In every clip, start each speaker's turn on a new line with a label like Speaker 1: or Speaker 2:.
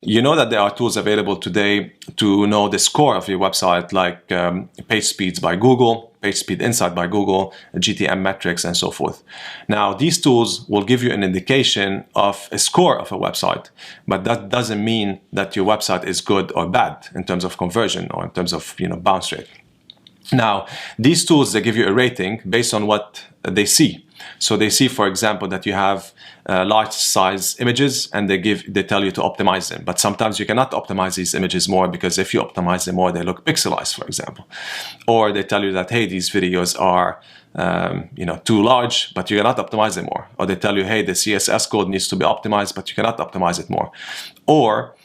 Speaker 1: You know that there are tools available today to know the score of your website, like Page Speeds by Google, Page Speed Insight by Google, GTM Metrics, and so forth. Now, these tools will give you an indication of a score of a website, but that doesn't mean that your website is good or bad in terms of conversion or in terms of bounce rate. Now, these tools, they give you a rating based on what they see. So they see, for example, that you have large size images, and they tell you to optimize them. But sometimes you cannot optimize these images more, because if you optimize them more, they look pixelized, for example. Or they tell you that, hey, these videos are too large, but you cannot optimize them more. Or they tell you, hey, the CSS code needs to be optimized, but you cannot optimize it more. Or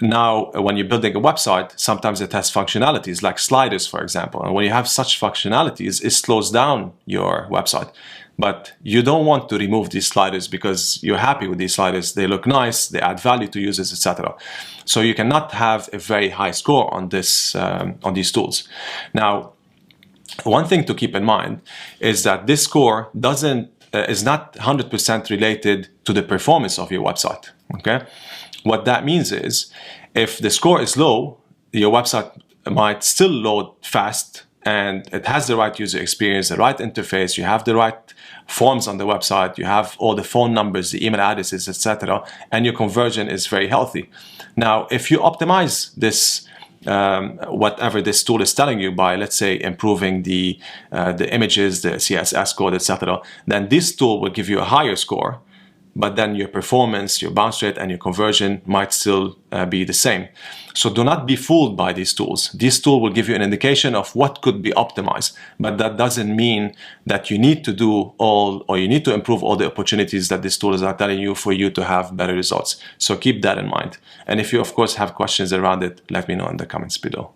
Speaker 1: now, when you're building a website, sometimes it has functionalities like sliders, for example. And when you have such functionalities, it slows down your website. But you don't want to remove these sliders because you're happy with these sliders. They look nice, they add value to users, etc. So you cannot have a very high score on these tools. Now, one thing to keep in mind is that this score is not 100% related to the performance of your website. Okay? What that means is, if the score is low, your website might still load fast, and it has the right user experience, the right interface, you have the right forms on the website, you have all the phone numbers, the email addresses, etc., and your conversion is very healthy. Now, if you optimize this, whatever this tool is telling you, by, let's say, improving the images, the CSS code, etc., then this tool will give you a higher score, but then your performance, your bounce rate, and your conversion might still be the same. So do not be fooled by these tools. This tool will give you an indication of what could be optimized, but that doesn't mean that you need to do all, or you need to improve all the opportunities that these tools are telling you for you to have better results. So keep that in mind. And if you, of course, have questions around it, let me know in the comments below.